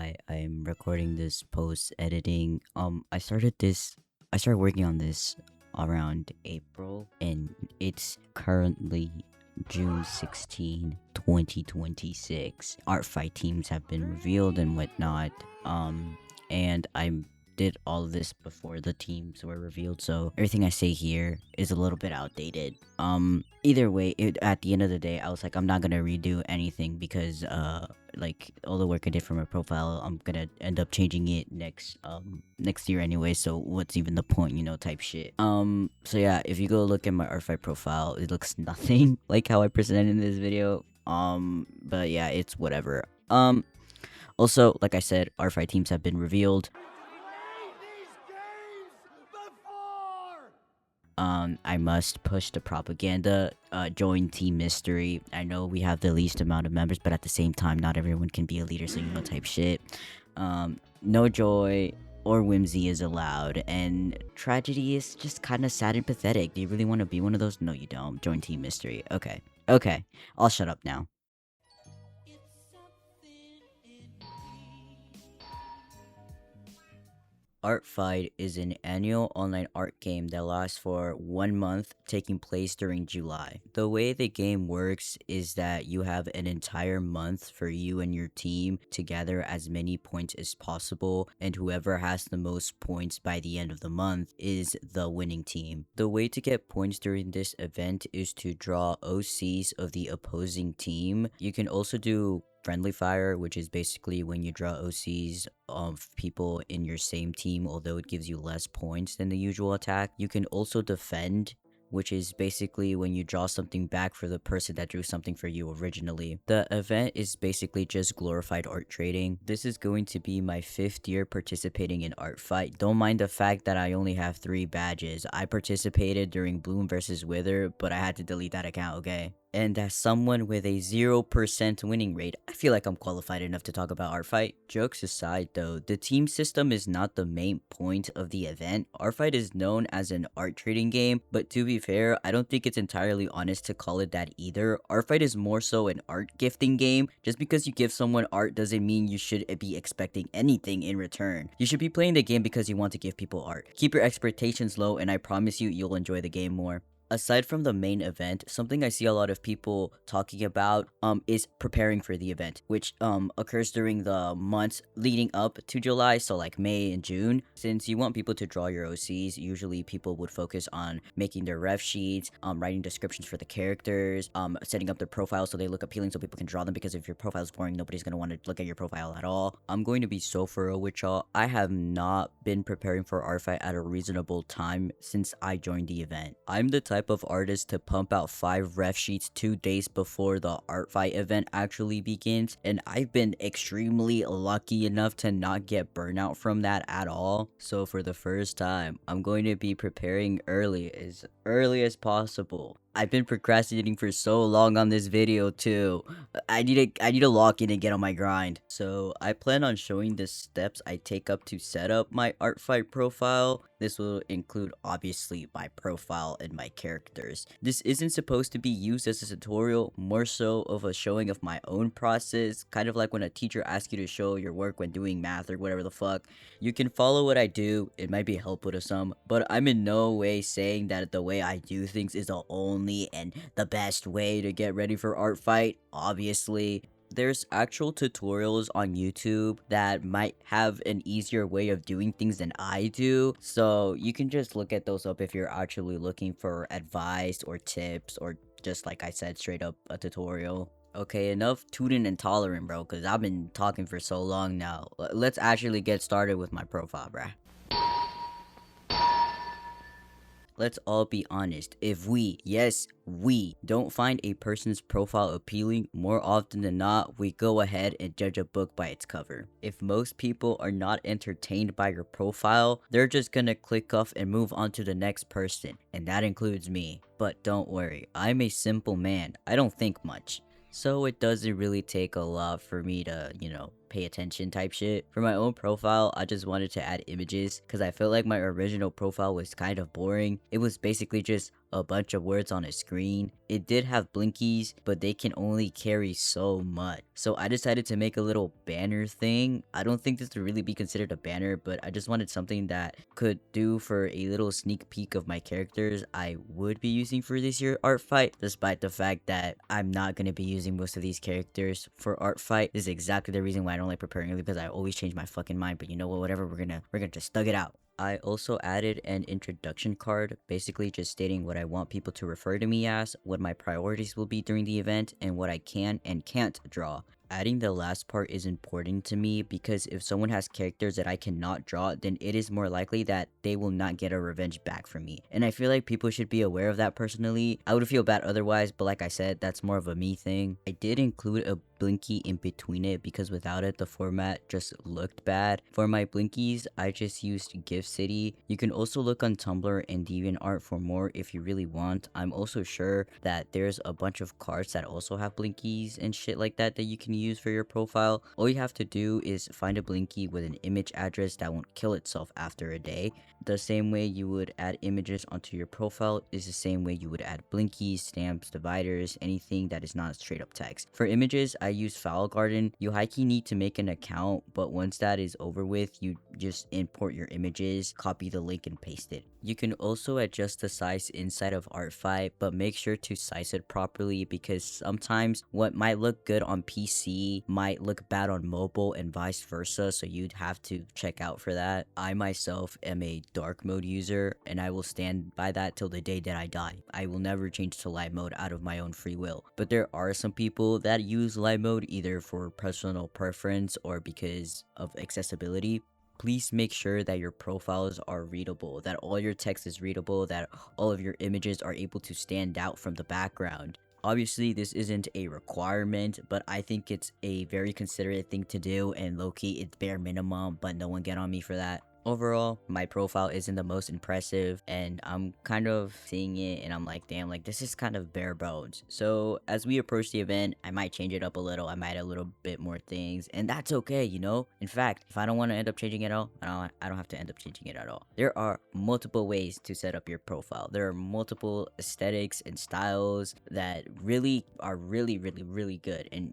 Hi, I'm recording this post editing. I started working on this around April, and it's currently June 16, 2026. Artfight teams have been revealed and whatnot. And I did all of this before the teams were revealed, so everything I say here is a little bit outdated. Either way, at the end of the day, I was like, I'm not gonna redo anything because like all the work I did for my profile, I'm gonna end up changing it next year anyway, so what's even the point, type shit. So yeah, if you go look at my Artfight profile, it looks nothing like how I presented in this video. But yeah, it's whatever. Also, like I said, Artfight teams have been revealed. I must push the propaganda, join Team Mystery. I know we have the least amount of members, but at the same time, not everyone can be a leader, so type shit. No joy or whimsy is allowed, and tragedy is just kind of sad and pathetic. Do you really want to be one of those? No, you don't. Join Team Mystery. Okay, I'll shut up now. Artfight is an annual online art game that lasts for 1 month, taking place during July. The way the game works is that you have an entire month for you and your team to gather as many points as possible, and whoever has the most points by the end of the month is the winning team. The way to get points during this event is to draw OCs of the opposing team. You can also do friendly fire, which is basically when you draw OCs of people in your same team, although it gives you less points than the usual attack. You can also defend, which is basically when you draw something back for the person that drew something for you originally. The event is basically just glorified art trading. This is going to be my 5th year participating in Artfight. Don't mind the fact that I only have 3 badges. I participated during Bloom vs Wither, but I had to delete that account, okay? And as someone with a 0% winning rate, I feel like I'm qualified enough to talk about Artfight. Jokes aside though, the team system is not the main point of the event. Artfight is known as an art trading game, but to be fair, I don't think it's entirely honest to call it that either. Artfight is more so an art gifting game. Just because you give someone art doesn't mean you should be expecting anything in return. You should be playing the game because you want to give people art. Keep your expectations low, and I promise you'll enjoy the game more. Aside from the main event, something I see a lot of people talking about is preparing for the event, which occurs during the months leading up to July, so like May and June. Since you want people to draw your OCs, usually people would focus on making their ref sheets, writing descriptions for the characters, setting up their profiles so they look appealing so people can draw them, because if your profile is boring, nobody's going to want to look at your profile at all. I'm going to be so thorough with y'all. I have not been preparing for Artfight at a reasonable time since I joined the event. I'm the type of artist to pump out 5 ref sheets 2 days before the Artfight event actually begins, and I've been extremely lucky enough to not get burnout from that at all. So for the first time, I'm going to be preparing as early as possible. I've been procrastinating for so long on this video too. I need to lock in and get on my grind. So I plan on showing the steps I take up to set up my Artfight profile. This will include obviously my profile and my characters. This isn't supposed to be used as a tutorial, more so of a showing of my own process, kind of like when a teacher asks you to show your work when doing math or whatever the fuck. You can follow what I do, it might be helpful to some, but I'm in no way saying that the way I do things is the only and the best way to get ready for Artfight. Obviously, there's actual tutorials on YouTube that might have an easier way of doing things than I do, so you can just look at those up if you're actually looking for advice or tips, or just like I said, straight up a tutorial. Okay, enough tooting and tolerant, bro, because I've been talking for so long now. Let's actually get started with my profile, bruh. Let's all be honest, if we don't find a person's profile appealing, more often than not, we go ahead and judge a book by its cover. If most people are not entertained by your profile, they're just gonna click off and move on to the next person, and that includes me. But don't worry, I'm a simple man, I don't think much. So it doesn't really take a lot for me to, pay attention type shit. For my own profile, I just wanted to add images because I felt like my original profile was kind of boring. It was basically just a bunch of words on a screen. It did have blinkies, but they can only carry so much. So I decided to make a little banner thing. I don't think this would really be considered a banner, but I just wanted something that could do for a little sneak peek of my characters I would be using for this year Artfight, despite the fact that I'm not going to be using most of these characters for Artfight. This is exactly the reason why I don't like preparing early, because I always change my fucking mind. But you know what, whatever, we're gonna just thug it out. I also added an introduction card, basically just stating what I want people to refer to me as, what my priorities will be during the event, and what I can and can't draw. Adding the last part is important to me because if someone has characters that I cannot draw, then it is more likely that they will not get a revenge back from me. And I feel like people should be aware of that personally. I would feel bad otherwise, but like I said, that's more of a me thing. I did include a blinky in between it because without it, the format just looked bad. For my blinkies, I just used GIF City. You can also look on Tumblr and DeviantArt for more if you really want. I'm also sure that there's a bunch of cards that also have blinkies and shit like that you can use for your profile. All you have to do is find a blinky with an image address that won't kill itself after a day. The same way you would add images onto your profile is the same way you would add blinkies, stamps, dividers, anything that is not straight up text. For images, I use Foul Garden. You high-key need to make an account, but once that is over with, you just import your images, copy the link, and paste it. You can also adjust the size inside of Artfight, but make sure to size it properly because sometimes what might look good on PC might look bad on mobile and vice versa, so you'd have to check out for that. I myself am a dark mode user and I will stand by that till the day that I die. I will never change to light mode out of my own free will, but there are some people that use light mode either for personal preference or because of accessibility. Please make sure that your profiles are readable, that all your text is readable, that all of your images are able to stand out from the background. Obviously, this isn't a requirement, but I think it's a very considerate thing to do, and low-key, it's bare minimum, but no one get on me for that. Overall, my profile isn't the most impressive, and I'm kind of seeing it and I'm like, damn, like this is kind of bare bones. So as we approach the event, I might change it up a little. I might add a little bit more things, and that's okay, you know? In fact, if I don't want to end up changing it all, I don't have to end up changing it at all. There are multiple ways to set up your profile. There are multiple aesthetics and styles that really are really good, and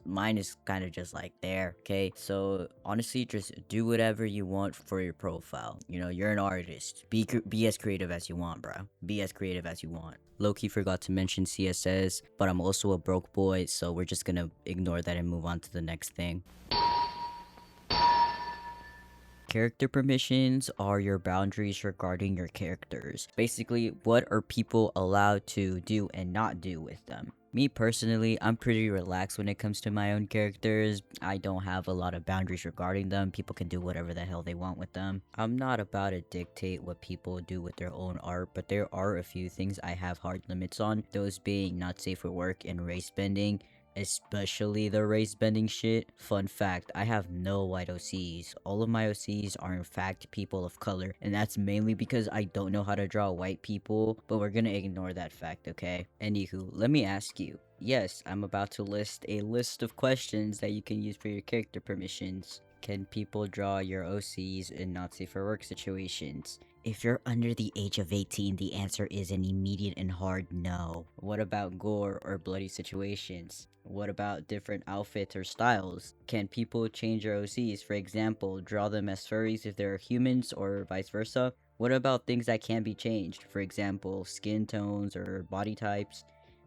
mine is kind of just like there, okay? So honestly, just do whatever you want for your profile. You know, you're an artist. Be as creative as you want, bro. Be as creative as you want. Low-key forgot to mention CSS, but I'm also a broke boy, so we're just gonna ignore that and move on to the next thing. Character permissions are your boundaries regarding your characters. Basically, what are people allowed to do and not do with them? Me personally, I'm pretty relaxed when it comes to my own characters. I don't have a lot of boundaries regarding them. People can do whatever the hell they want with them. I'm not about to dictate what people do with their own art, but there are a few things I have hard limits on. Those being not safe for work and race bending. Especially the race bending shit. Fun fact, I have no white OCs. All of my OCs are in fact people of color, and that's mainly because I don't know how to draw white people, but we're gonna ignore that fact, okay? Anywho, let me ask you. Yes, I'm about to list a list of questions that you can use for your character permissions. Can people draw your OCs in not safe for work situations? If you're under the age of 18, the answer is an immediate and hard no. What about gore or bloody situations? What about different outfits or styles? Can people change their OCs? For example, draw them as furries if they're humans or vice versa? What about things that can be changed? For example, skin tones or body types?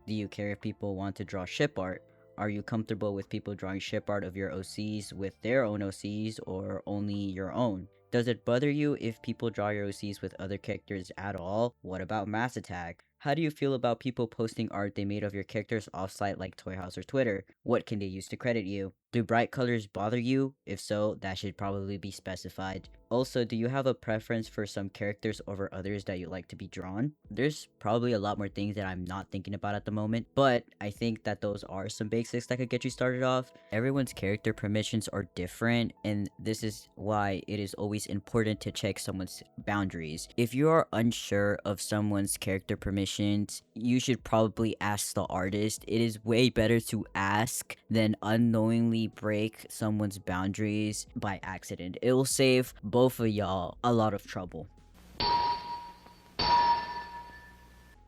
Do you care if people want to draw ship art? Are you comfortable with people drawing ship art of your OCs with their own OCs or only your own? Does it bother you if people draw your OCs with other characters at all? What about Mass Attack? How do you feel about people posting art they made of your characters offsite like Toy House or Twitter? What can they use to credit you? Do bright colors bother you? If so, that should probably be specified. Also, do you have a preference for some characters over others that you like to be drawn? There's probably a lot more things that I'm not thinking about at the moment, but I think that those are some basics that could get you started off. Everyone's character permissions are different, and this is why it is always important to check someone's boundaries. If you are unsure of someone's character permissions, you should probably ask the artist. It is way better to ask than unknowingly accidentally break someone's boundaries by accident. It will save both of y'all a lot of trouble.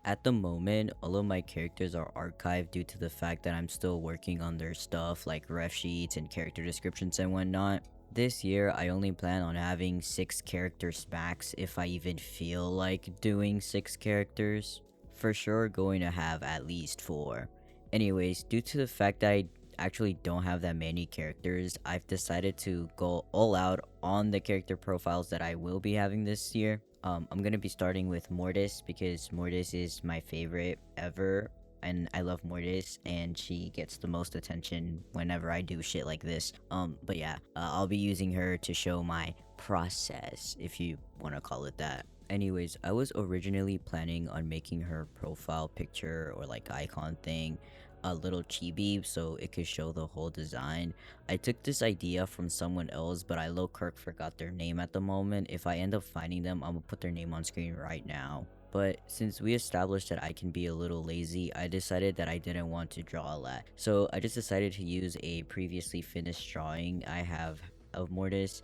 At the moment, all of my characters are archived due to the fact that I'm still working on their stuff like ref sheets and character descriptions and whatnot. This year, I only plan on having 6 characters max if I even feel like doing 6 characters. For sure going to have at least 4. Anyways, due to the fact that I actually don't have that many characters, I've decided to go all out on the character profiles that I will be having this year. I'm gonna be starting with Mortis because Mortis is my favorite ever, and I love Mortis, and she gets the most attention whenever I do shit like this. But yeah, I'll be using her to show my process, if you want to call it that. Anyways, I was originally planning on making her profile picture or like icon thing a little chibi so it could show the whole design. I took this idea from someone else, but I low Kirk forgot their name at the moment. If I end up finding them, I'm gonna put their name on screen right now. But since we established that I can be a little lazy, I decided that I didn't want to draw a lot. So I just decided to use a previously finished drawing I have of Mortis,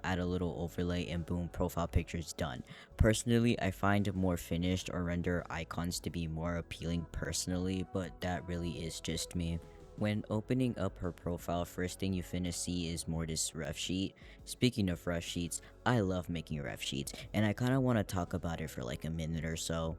add a little overlay, and boom, profile picture's done. Personally, I find more finished or render icons to be more appealing personally, but that really is just me. When opening up her profile, first thing you finna see is Mortis' ref sheet. Speaking of ref sheets, I love making ref sheets, and I kinda wanna talk about it for like a minute or so.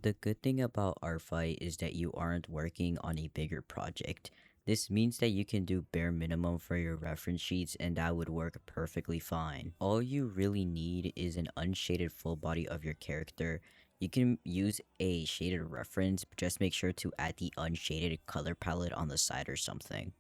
The good thing about Artfight is that you aren't working on a bigger project. This means that you can do bare minimum for your reference sheets and that would work perfectly fine. All you really need is an unshaded full body of your character. You can use a shaded reference, but just make sure to add the unshaded color palette on the side or something.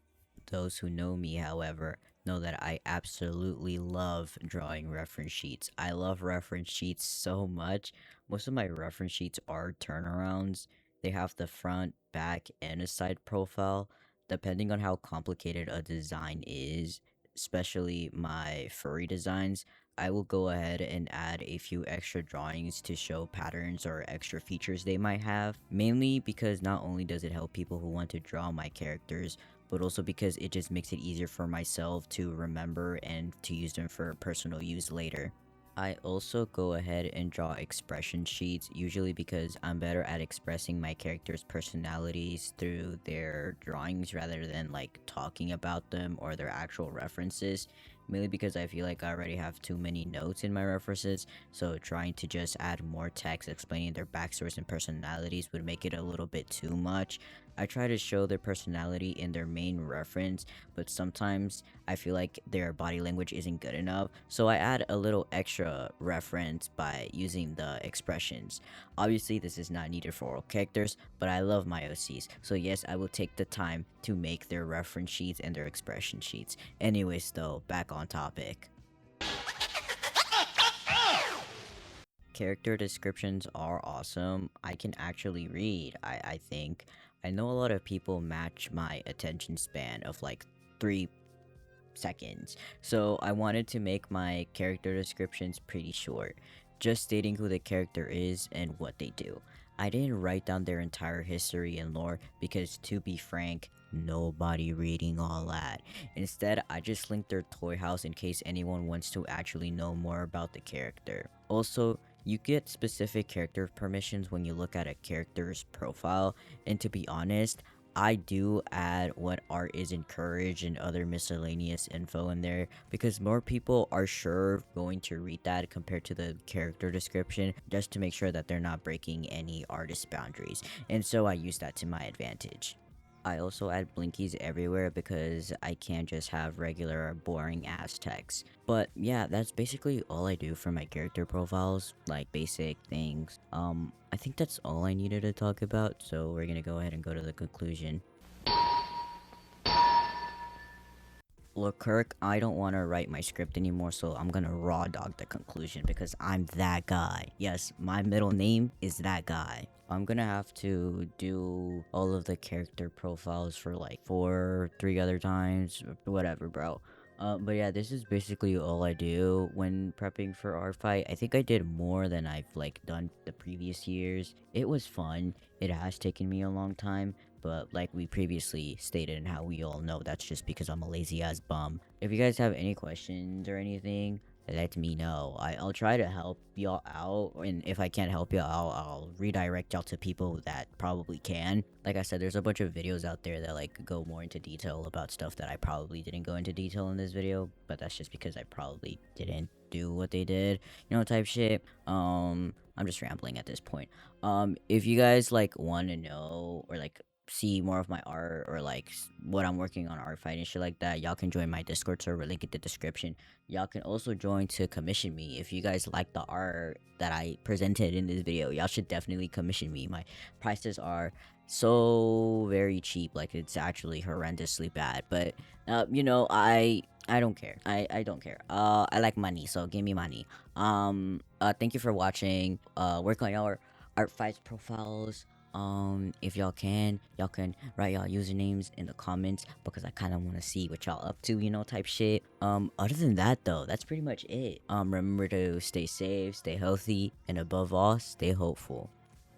Those who know me, however, know that I absolutely love drawing reference sheets. I love reference sheets so much. Most of my reference sheets are turnarounds. They have the front, back, and a side profile. Depending on how complicated a design is, especially my furry designs, I will go ahead and add a few extra drawings to show patterns or extra features they might have. Mainly because not only does it help people who want to draw my characters, but also because it just makes it easier for myself to remember and to use them for personal use later. I also go ahead and draw expression sheets, usually because I'm better at expressing my characters' personalities through their drawings rather than like talking about them or their actual references. Mainly because I feel like I already have too many notes in my references, so trying to just add more text explaining their backstories and personalities would make it a little bit too much. I try to show their personality in their main reference, but sometimes I feel like their body language isn't good enough, so I add a little extra reference by using the expressions. Obviously, this is not needed for all characters, but I love my OCs, so yes, I will take the time to make their reference sheets and their expression sheets. Anyways though, back on topic. Character descriptions are awesome. I can actually read, I think. I know a lot of people match my attention span of like 3 seconds, so I wanted to make my character descriptions pretty short, just stating who the character is and what they do. I didn't write down their entire history and lore because, to be frank, nobody reading all that. Instead, I just linked their toy house in case anyone wants to actually know more about the character. Also, you get specific character permissions when you look at a character's profile, and to be honest, I do add what art is encouraged and other miscellaneous info in there because more people are sure going to read that compared to the character description, just to make sure that they're not breaking any artist boundaries, and so I use that to my advantage. I also add blinkies everywhere because I can't just have regular boring ass text. But yeah, that's basically all I do for my character profiles, like basic things. I think that's all I needed to talk about, so we're gonna go ahead and go to the conclusion. Look, Kirk, I don't want to write my script anymore, so I'm gonna raw dog the conclusion because I'm that guy. Yes, my middle name is that guy. I'm gonna have to do all of the character profiles for like 3 other times, whatever, bro. But yeah, this is basically all I do when prepping for Artfight. I think I did more than I've like done the previous years. It was fun. It has taken me a long time, but like we previously stated and how we all know, that's just because I'm a lazy ass bum. If you guys have any questions or anything, let me know. I'll try to help y'all out, and if I can't help y'all out, I'll redirect y'all to people that probably can. Like I said, there's a bunch of videos out there that like go more into detail about stuff that I probably didn't go into detail in this video, but that's just because I probably didn't do what they did, type shit. I'm just rambling at this point. If you guys like want to know or like see more of my art or like what I'm working on, Artfight and shit like that, y'all can join my Discord server, link in the description. Y'all can also join to commission me. If you guys like the art that I presented in this video, y'all should definitely commission me. My prices are so very cheap, like it's actually horrendously bad, but I don't care. I don't care. I like money, so give me money. Thank you for watching. Work on your Artfight profiles. If y'all can write y'all usernames in the comments, because I kind of want to see what y'all up to, type shit. Other than that though, that's pretty much it. Remember to stay safe, stay healthy, and above all, stay hopeful.